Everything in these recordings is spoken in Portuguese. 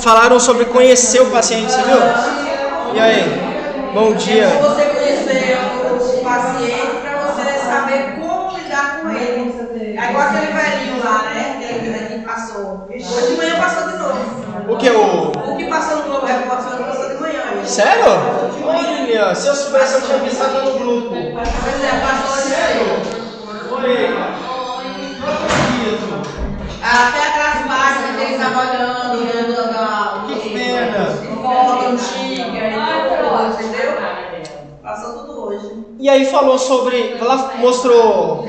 Falaram sobre conhecer o paciente, você viu? E aí? Bom dia. É você conhecer o paciente para você saber como lidar com ele. É igual aquele velhinho lá, né? Que passou. Hoje de manhã passou de novo. O que? O que passou no Globo Repórter passou de manhã. Sério? Olha, se eu soubesse eu tinha avisado no grupo. Pois é, passou de Sério? Oi. Até aquelas páginas que eles estavam olhando, né? Que pena. Foto antiga e tudo, entendeu? Passou tudo hoje. E aí falou sobre, ela mostrou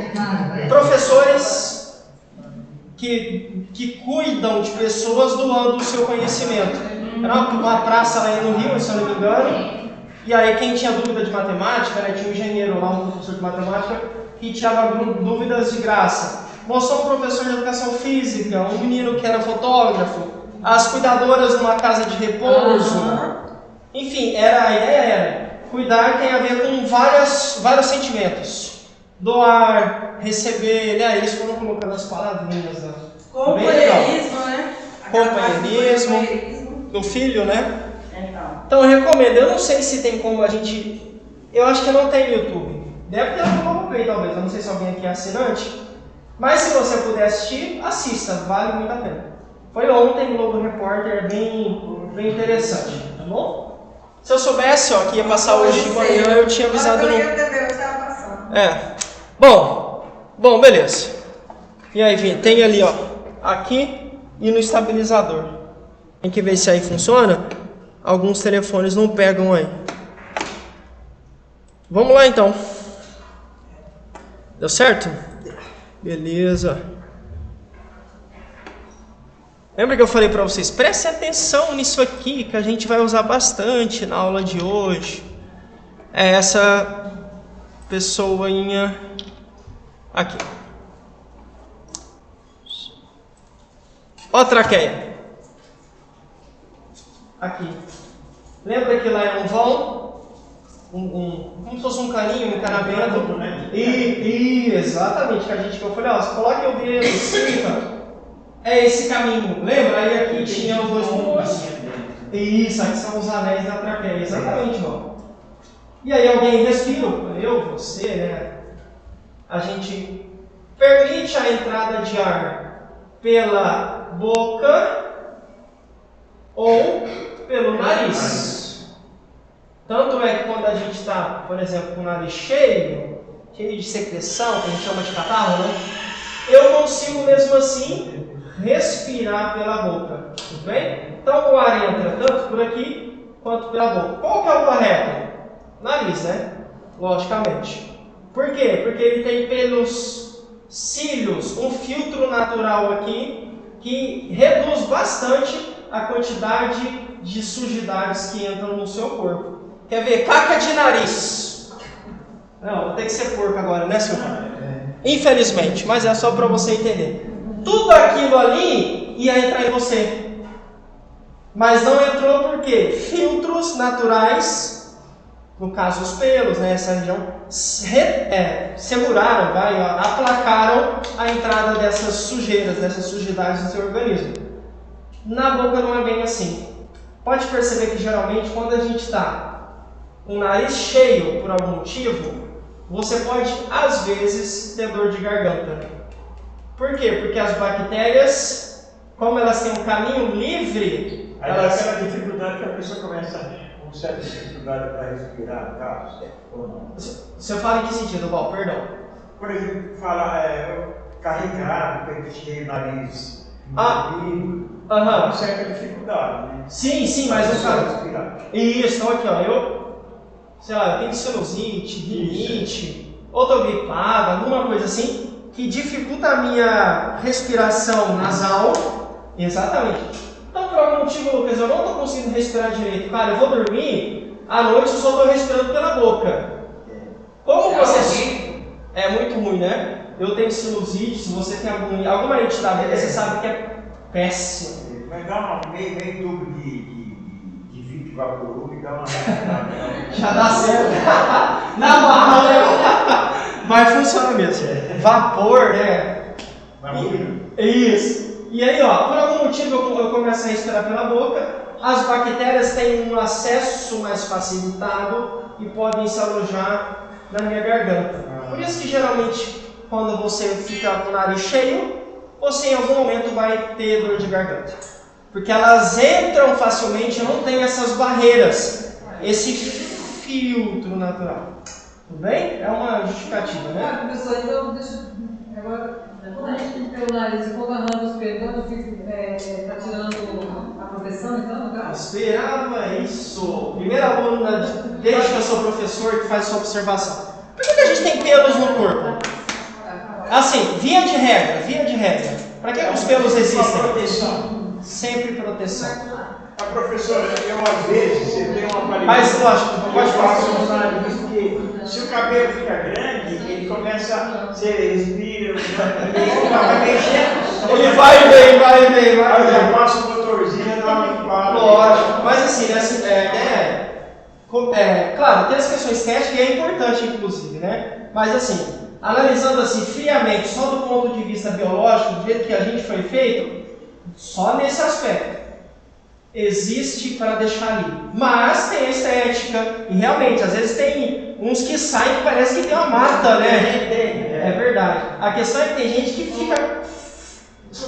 professores que cuidam de pessoas doando o seu conhecimento. Era uma praça lá no Rio, se eu não me engano. E aí quem tinha dúvida de matemática, né, tinha um engenheiro lá, um professor de matemática, que tirava dúvidas de graça. Mostrou um professor de educação física, um menino que era fotógrafo, as cuidadoras numa casa de repouso. Enfim, a ideia era, cuidar tem a ver com vários sentimentos. Doar, receber, né? Eles foram colocando as palavrinhas lá. Companheirismo, né? Companheirismo, do filho, né? Então eu recomendo, eu não sei se tem como a gente... Eu acho que não tem no YouTube. Deve ter no Globoplay talvez, eu não sei se alguém aqui é assinante. Mas se você puder assistir, assista, vale muito a pena. Foi ontem, Globo Repórter, bem interessante, tá bom? Se eu soubesse que ia passar hoje de manhã, eu tinha avisado no... Bom, beleza. E aí, Vinha, tem ali, aqui e no estabilizador. Tem que ver se aí funciona. Alguns telefones não pegam aí. Vamos lá então. Deu certo? Beleza. Lembra que eu falei para vocês? Prestem atenção nisso aqui que a gente vai usar bastante na aula de hoje. É essa pessoinha aqui. Ó a traqueia. Aqui. Lembra que lá é um vão? Como se fosse um caninho, um encanamento. Exatamente, que a gente falou, você coloca o dedo, sinta. É esse caminho, lembra? Aí aqui tinha os dois pontos. Isso, aqui são os anéis da traqueia, exatamente, irmão. E aí alguém respira, você, né? A gente permite a entrada de ar pela boca ou pelo nariz. Tanto é que quando a gente está, por exemplo, com o nariz cheio de secreção, que a gente chama de catarro, né? Eu consigo mesmo assim respirar pela boca, tudo bem? Então o ar entra tanto por aqui quanto pela boca. Qual que é o correto? Nariz, né? Logicamente. Por quê? Porque ele tem pelos cílios, um filtro natural aqui que reduz bastante a quantidade de sujidades que entram no seu corpo. Quer ver? Caca de nariz. Não, vou ter que ser porco agora, né, Silvana? Infelizmente, mas é só para você entender. Tudo aquilo ali ia entrar em você. Mas não entrou por quê? Filtros naturais, no caso os pelos, né, essa região, seguraram, aplacaram a entrada dessas sujeiras, dessas sujidades no seu organismo. Na boca não é bem assim. Pode perceber que geralmente quando a gente está com o nariz cheio por algum motivo, você pode às vezes ter dor de garganta. Por quê? Porque as bactérias, como elas têm um caminho livre, aí elas... aquela dificuldade que a pessoa começa com certa dificuldade para respirar, no caso, ou não? Você fala em que sentido, Val? Perdão. Por exemplo, carregar, peito cheio, nariz, com certa dificuldade, né? Sim, mas eu falo. Isso, então aqui, eu tenho sinusite, rinite, ou tô gripado, alguma coisa assim, que dificulta a minha respiração nasal. Exatamente. Então, por algum motivo, Lucas, eu não estou conseguindo respirar direito. Cara, eu vou dormir, à noite eu só estou respirando pela boca. Como você... É muito ruim, né? Eu tenho sinusite, se você tem alguma entidade, você sabe que é péssimo. Mas dá meio tubo de 20 vaporub, dá uma... Já dá certo. Na barra, né? Mas funciona mesmo. Vapor, né? Isso. E aí, por algum algum motivo eu começo a respirar pela boca, as bactérias têm um acesso mais facilitado e podem se alojar na minha garganta. Por isso que geralmente quando você fica com o nariz cheio, você em algum momento vai ter dor de garganta. Porque elas entram facilmente, não tem essas barreiras, esse filtro natural. Tudo bem? É uma justificativa, né? Professor, então deixa eu... Agora, quando a gente fica pelo nariz e quando arranca os pelos, então está tirando a proteção, então, no caso? Esperava isso. Primeira aluna, desde que eu sou professor, que faz essa observação. Por que a gente tem pelos no corpo? Assim, via de regra. Para que os pelos existem? Proteção. Sempre proteção. A professora, eu às vezes, você tem uma qualidade. Mas lógico, não pode falar falar. no nariz, porque se o cabelo fica grande, ele começa, você respira, ele vai mexendo. Ele vai bem. Aí eu já passo o motorzinho e dá uma limpada. Lógico, mas assim, claro, tem as questões estéticas e é importante, inclusive, né? Mas assim, analisando assim friamente, só do ponto de vista biológico, do jeito que a gente foi feito, só nesse aspecto existe para deixar ali. Mas tem a estética, e realmente, às vezes tem uns que saem que parece que tem uma mata, né? É verdade. A questão é que tem gente que fica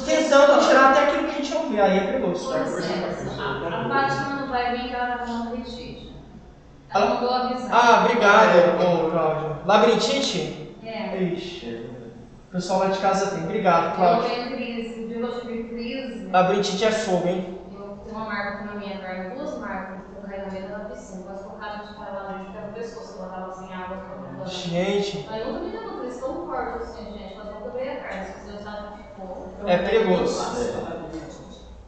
tentando tirar até aquilo que a gente não vê, aí é perigoso. Por exemplo, a Fátima não vai vir que ela está com labirintite. Ela mandou avisar. Ah, obrigado, Cláudio. Labirintite? É. Ixi, o pessoal lá de casa tem. Obrigado, Eu Cláudio. tenho crise, o dia que eu tive crise, Labirintite é fogo, hein? eu tenho uma marca na minha perna, 2 marcas, no carregamento da piscina, quase colocada de cara lá dentro, que era o pescoço, eu tava sem água pra banho. Gente, Mas nunca me deu uma crise tão forte assim, gente, mas eu quebrei a carne, se você sabe que ficou. é perigoso.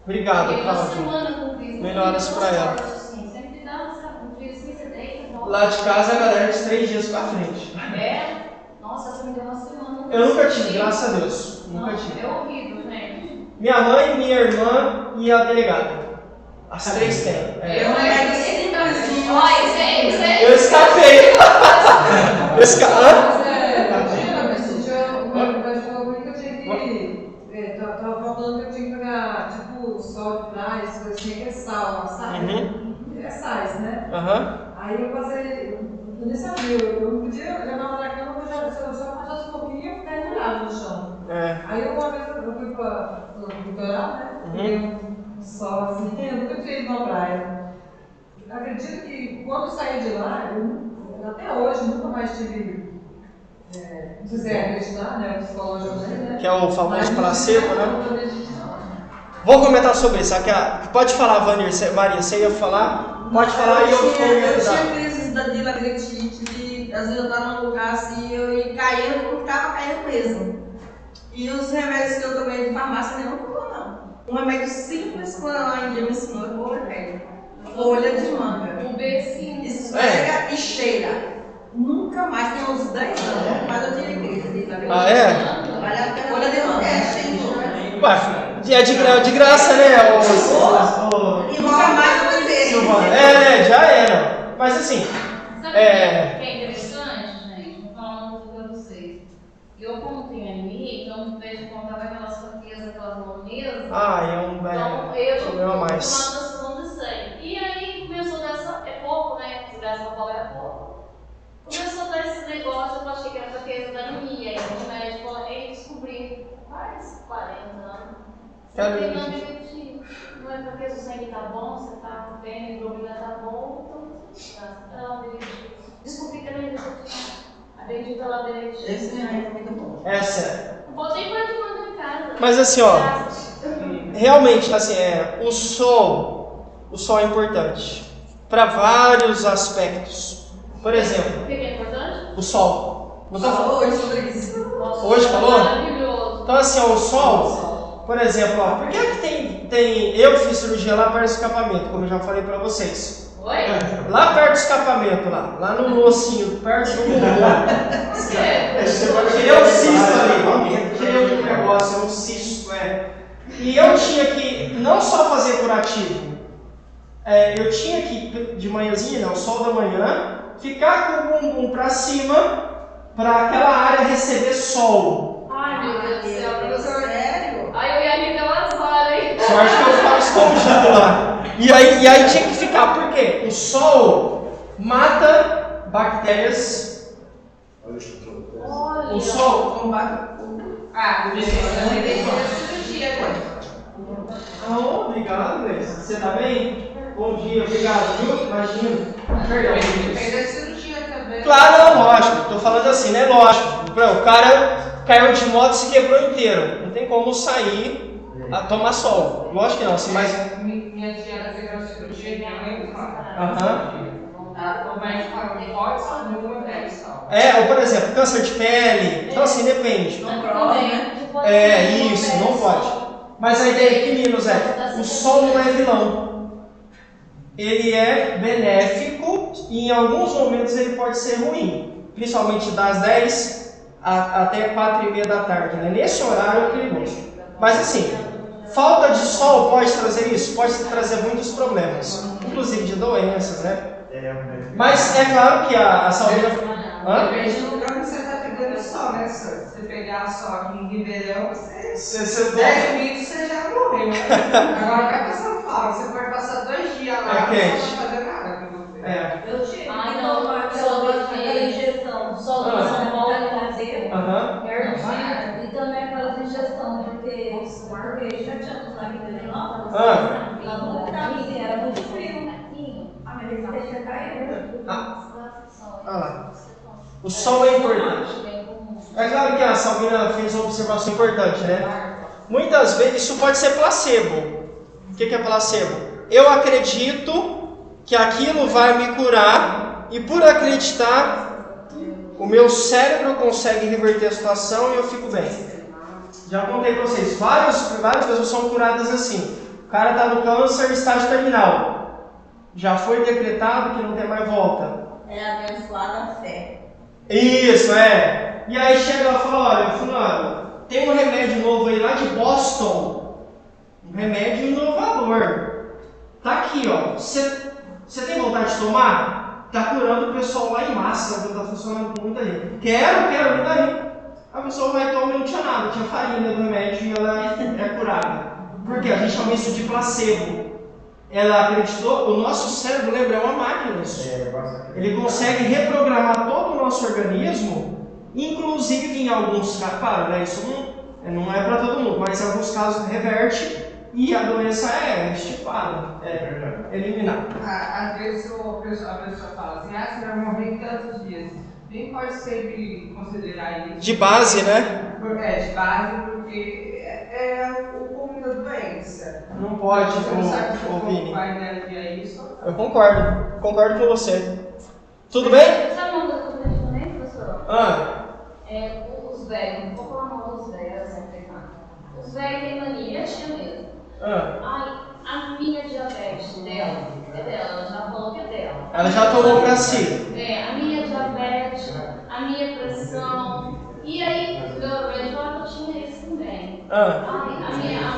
Obrigado, Fiquei uma Cláudio. semana com crise. Melhoras pra ela. Assim, sempre dá um crise assim, você deita, volta. Lá de casa a galera de 3 dias pra frente. É? Nossa, essa me deu uma semana. Eu nunca tive, graças a Deus. Nunca Nossa, tive. é horrível, gente. Minha mãe, minha irmã e a delegada. As 3 têm. Eu não é simples. Olha, isso é. Eu escapei. Tava falando que eu tinha que pegar, tipo, sol de praia, essas coisas assim, que é sal, sabe? É sais, né? Aí eu passei, eu nem sabia, eu não podia, eu jogava na cama, eu só passasse um pouquinho e eu ficava enrolado no chão. Aí uma vez eu fui para o litoral, né? Peguei um sol assim, eu nunca tinha ido na praia. Acredito que quando eu saí de lá, eu até hoje nunca mais tive. Não sei se é acreditar, né? O psicológico, né? Que é o famoso placebo, né? Vou comentar sobre isso. Pode falar, Maria, você ia falar? Pode falar e eu vou Eu tinha crises de labirintite, às vezes eu estava num lugar assim, eu ia caindo, eu estava caindo mesmo. E os remédios que eu tomei de farmácia não curou, não. Um remédio simples que a Índia me ensinou é o remédio. Folha de manga. Um becinho. Esfrega e cheira. Nunca mais, tem uns 10 anos, mas eu tive crise de labirintite. Ah, é? Vale a pena. Folha de manga é cheio. Ué, é de graça, né? E nunca mais eu pensei. Silvana. Já era. Mas assim, Sabe o que é interessante, gente? Vou falar uma coisa pra vocês. Eu, como tenho anemia, então eu vejo quando tava aquelas fraquezas, aquelas molezas. é um Então eu problema a mais. tomando transfusão de sangue. E aí começou dessa. É pouco, né? Se dessa bola era pouco. Começou a dar esse negócio, eu achei que era fraqueza da anemia. Aí o médico aí descobri quase 40 anos. Você tem labirintite. Não é porque o sangue tá bom, você tá bem, a hemoglobina tá bom, então não, descobri que era labirintite. A bendita labirintite. Esse remédio é muito bom. É sério. Não botei para tomar em casa. Mas assim, ó, realmente, assim, o sol é importante para vários aspectos. Por exemplo, O que é importante? o sol. Não tô falando. Falou hoje sobre isso. Nossa, Hoje falou? maravilhoso. Então assim, o sol, por exemplo, por que tem. Eu fiz cirurgia lá perto do escapamento, como eu já falei pra vocês. Oi? Lá perto do escapamento, lá no ossinho, perto do pulmão. Por quê? Tirei um cisto ali, tirei um negócio, um cisto, E eu tinha que não só fazer curativo, eu tinha que, de manhãzinha, o sol da manhã, ficar com o bumbum pra cima, para aquela área receber sol. Ai, meu Deus do céu, professor. Sério? Ai, eu ia me dar umas horas, hein? Sorte que eu ficava escondido lá. E aí tinha que ficar, por quê? O sol mata bactérias. O sol combate o. Ah, o cirurgia agora. Oh, obrigado, Grace. Você tá bem? Bom dia, obrigado, viu? Imagina. Perdão. Fez a cirurgia também. Claro, não, lógico. Tô falando assim, né? Lógico. O cara caiu de moto e se quebrou inteiro. Não tem como sair a tomar sol. Lógico que não, assim, mas. Minha tia fez uma cirurgia e minha mãe fala. Aham. O médico fala que pode só numa pele só. Ou por exemplo, câncer de pele. Então assim, depende. Não prova, né? Isso, não pode. Mas a ideia aqui, meninos, o sol não é vilão. Ele é benéfico e em alguns momentos ele pode ser ruim. Principalmente das 10 até 4h30 da tarde. Né? Nesse horário é perigoso. Mas assim, falta de sol pode trazer isso? Pode trazer muitos problemas. Inclusive de doenças, né? Mas é claro que a saúde... Depende do lugar que você está pegando sol, né, senhor? Se você pegar sol aqui em Ribeirão, você 10 minutos você já morreu. Agora vai passar fala, você pode passar 2 dias lá, É quente. Não vai fazer nada com você. Eu tive aquela injeção, só que São Paulo é caseiro, e também aquelas injeção, porque já tinha uns lá em Nova, lá no caminho, era muito frio, a minha resistência caiu. O sol é importante. É claro que a Salvina fez uma observação importante, né? Muitas vezes isso pode ser placebo. O que é placebo? Eu acredito que aquilo vai me curar e por acreditar, o meu cérebro consegue reverter a situação e eu fico bem. Já contei para vocês, várias pessoas são curadas assim. O cara está no câncer, estágio terminal. Já foi decretado que não tem mais volta. É abençoada a fé. Isso, é. E aí chega lá e fala, olha, fulano, tem um remédio novo aí lá de Boston. Um remédio inovador. Tá aqui, ó. Você tem vontade de tomar? Tá curando o pessoal lá em massa, tá funcionando com muita gente. Quero, e daí? A pessoa vai tomar e não tinha nada, tinha farinha do remédio e ela é curada. Por quê? A gente chama isso de placebo. Ela acreditou, o nosso cérebro, lembra, é uma máquina isso. Ele consegue reprogramar todo o nosso organismo, inclusive em alguns casos, claro, né, isso não é para todo mundo, mas em alguns casos reverte e a doença é extirpada, eliminada. Às vezes a pessoa fala assim, você vai morrer em tantos dias. Nem pode sempre considerar isso. De base, né? De base, porque é o cúmulo da doença. Não pode, Vini. Eu concordo com você. Tudo bem? Sabe uma coisa que eu vejo também, professor? Os velhos, não vou falar mal dos velhos, os velhos têm mania, tinha mesmo. A minha diabetes dela, é dela, ela já falou que é dela. Ela já tomou pra si. A minha diabetes, a minha pressão. E aí, meu médico falou que eu tinha isso também. A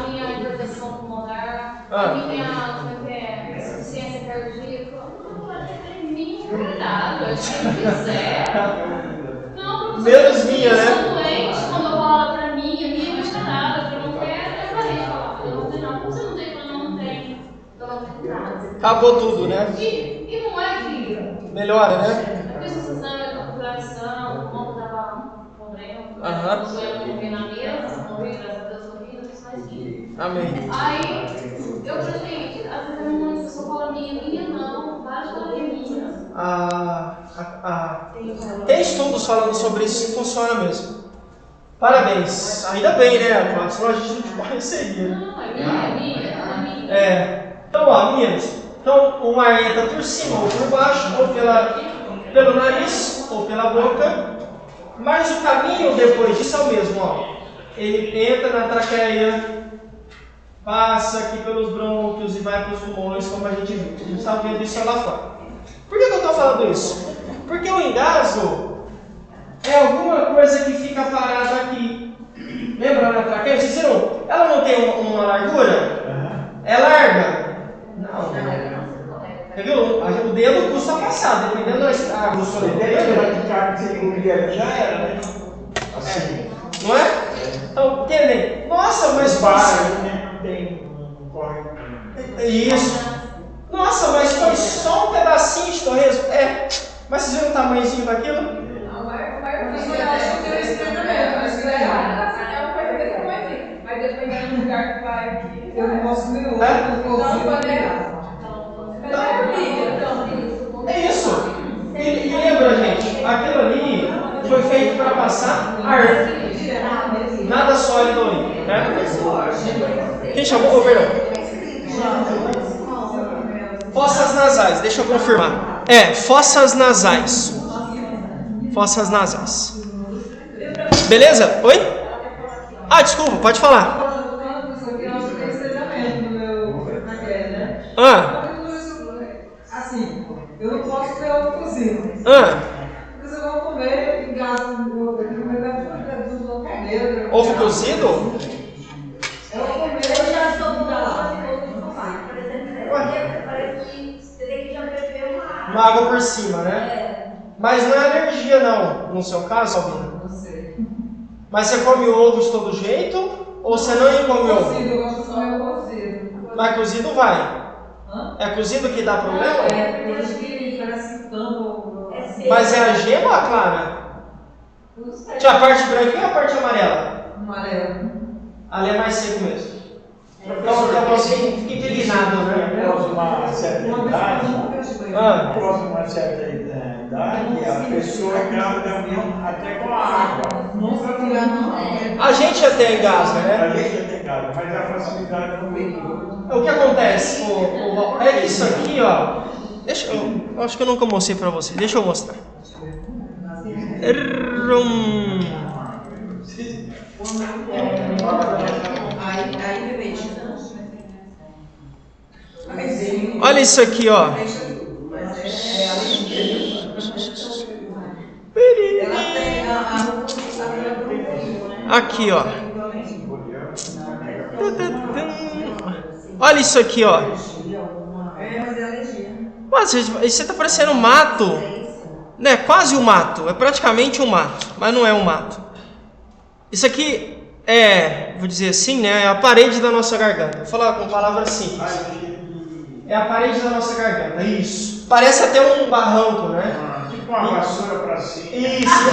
minha hipertensão pulmonar, a minha insuficiência cardíaca. Não vai ter mim nada, quem quiser. Não, menos minha, né? Eu sou doente, quando eu falo pra mim, a minha não está nada, eu não quero, eu parei de falar. Eu não tenho nada. Como você não tem, eu não tenho. Eu não tenho nada. Acabou tudo, né? E não é que melhora, né? Eu fiz esse exame, eu tô com coração, o ombro tava morrendo, eu morri na mesa, morri, graças a Deus, morri, não fiz mais nada. Amém. Aí, eu falei, às vezes a minha pessoa fala minha não, várias falam minhas. Tem estudos falando sobre isso e funciona mesmo. Parabéns. Ainda bem, né, Cláudio? Senão a gente não conheceria. Não, é minha. Então, ó, meninos. Então, o ar entra por cima ou por baixo, ou pelo nariz, ou pela boca. Mas o caminho depois disso é o mesmo, ó. Ele entra na traqueia, passa aqui pelos brônquios e vai para os pulmões, como a gente viu. A gente está vendo isso lá fora. Por que eu estou falando isso? Porque o engasgo é alguma coisa que fica parada aqui. Lembra na traqueia? Vocês viram? Ela não tem uma largura? É larga? Não. Entendeu? O dedo custa passar, dependendo da grossura do dedo. Já era, né? Assim. Não é? Então, entendem? Nossa, mas para, né? Não tem. Isso. Nossa, mas foi só um pedacinho de torresmo? É. Mas vocês viram o tamanhozinho daquilo? Não, mas eu acho que tem esse treinamento. Acho que é uma coisa desse tamanho. Mas dependendo do lugar que vai aqui, eu não posso comer outro. É isso. E lembra, gente, aquilo ali foi feito para passar ar. Nada sólido ali, né? Quem chamou? Perdão. Fossas nasais, deixa eu confirmar. Fossas nasais. Fossas nasais. Beleza? Oi? Ah, desculpa, pode falar. Assim, eu não posso comer ovo cozido. Porque se eu vou comer, engasgo no comer. Ovo cozido? Eu vou comer, Eu já sou por exemplo, parece que você tem que já beber uma água. Uma água por cima, né? Mas não é alergia não, no seu caso, Albina? não sei. Mas você come ovo de todo jeito? Ou você não come ovo? Cozido, eu gosto de comer cozido. Mas cozido vai. É cozido que dá problema? Porque acho que parece que tampa. Mas é a gema ou a clara? Tinha a parte branquinha ou a parte amarela? Amarelo. Ali é mais seco mesmo. Então você fica indignado, né? Após uma certa idade, após uma certa idade, a pessoa grava até com a água. A gente até engasga, né? A gente até grava, mas a facilidade não vem. O que acontece? É que isso aqui, ó. Eu acho que eu nunca mostrei pra vocês. Deixa eu mostrar. Olha isso aqui, ó. Aqui, ó. Olha isso aqui, ó. Mas isso tá parecendo um mato, né? Quase um mato. É praticamente um mato, mas não é um mato. Isso aqui vou dizer assim, né? É a parede da nossa garganta. Vou falar com palavras simples. É a parede da nossa garganta. Isso. Parece até um barranco, né? Tipo uma vassoura pra cima. Isso.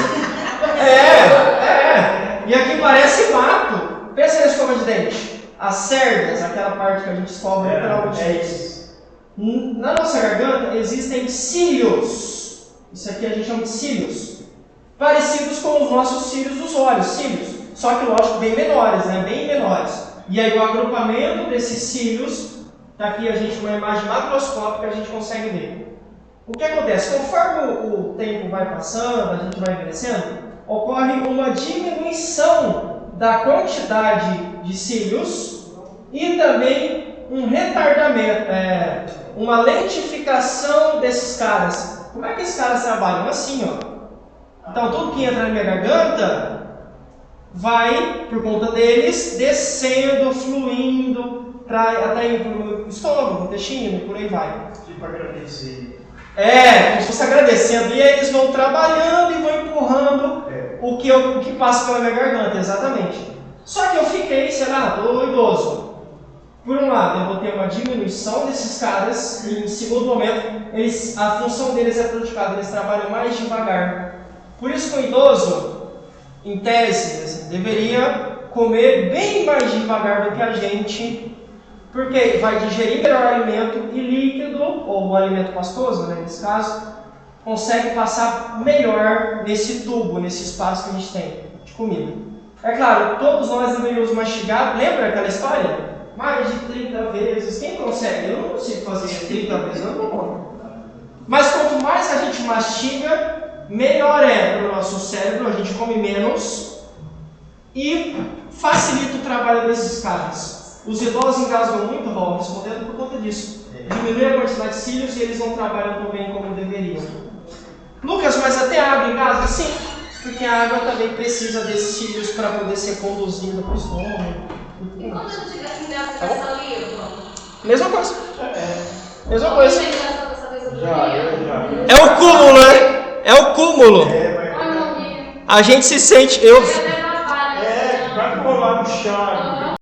E aqui parece mato. Pensa na escova de dente. As cerdas, aquela parte que a gente escova literalmente. Na nossa garganta existem cílios. Isso aqui a gente chama de cílios. Parecidos com os nossos cílios dos olhos, cílios. Só que, lógico, bem menores, né? Bem menores. E aí o agrupamento desses cílios, tá aqui a gente uma imagem macroscópica, a gente consegue ver. O que acontece? Conforme o tempo vai passando, a gente vai envelhecendo, ocorre uma diminuição da quantidade de cílios e também um retardamento, uma lentificação desses caras. Como é que esses caras trabalham? Assim, ó. Então, tudo que entra na minha garganta vai, por conta deles, descendo, fluindo, até ir para o estômago, o intestino, por aí vai. Tipo agradecer. Como se fosse agradecendo. E aí eles vão trabalhando e vão empurrando o que passa pela minha garganta, exatamente. Só que eu fiquei, sei lá, tô idoso. Por um lado, eu vou ter uma diminuição desses caras, e em segundo momento, a função deles é prejudicada, eles trabalham mais devagar. Por isso que o idoso, em tese, assim, deveria comer bem mais devagar do que a gente, porque vai digerir melhor o alimento e líquido, ou o alimento pastoso, né, nesse caso, consegue passar melhor nesse tubo, nesse espaço que a gente tem de comida. É claro, todos nós deveríamos mastigar, lembra aquela história? Mais de 30 vezes. Quem consegue? Eu não consigo fazer 30 vezes, eu não consigo. Mas quanto mais a gente mastiga, melhor é para o nosso cérebro, a gente come menos e facilita o trabalho desses caras. Os idosos engasgam muito, vão respondendo por conta disso. Diminui a quantidade de cílios e eles não trabalham tão bem como deveriam. Lucas, mas até a água engasga? Sim, porque a água também precisa desses cílios para poder ser conduzida para o estômago. E quando a gente engasga com saliva? Mesma coisa. Mesma coisa. Já. É o cúmulo, né? É o cúmulo. A gente se sente. Vai colar no chão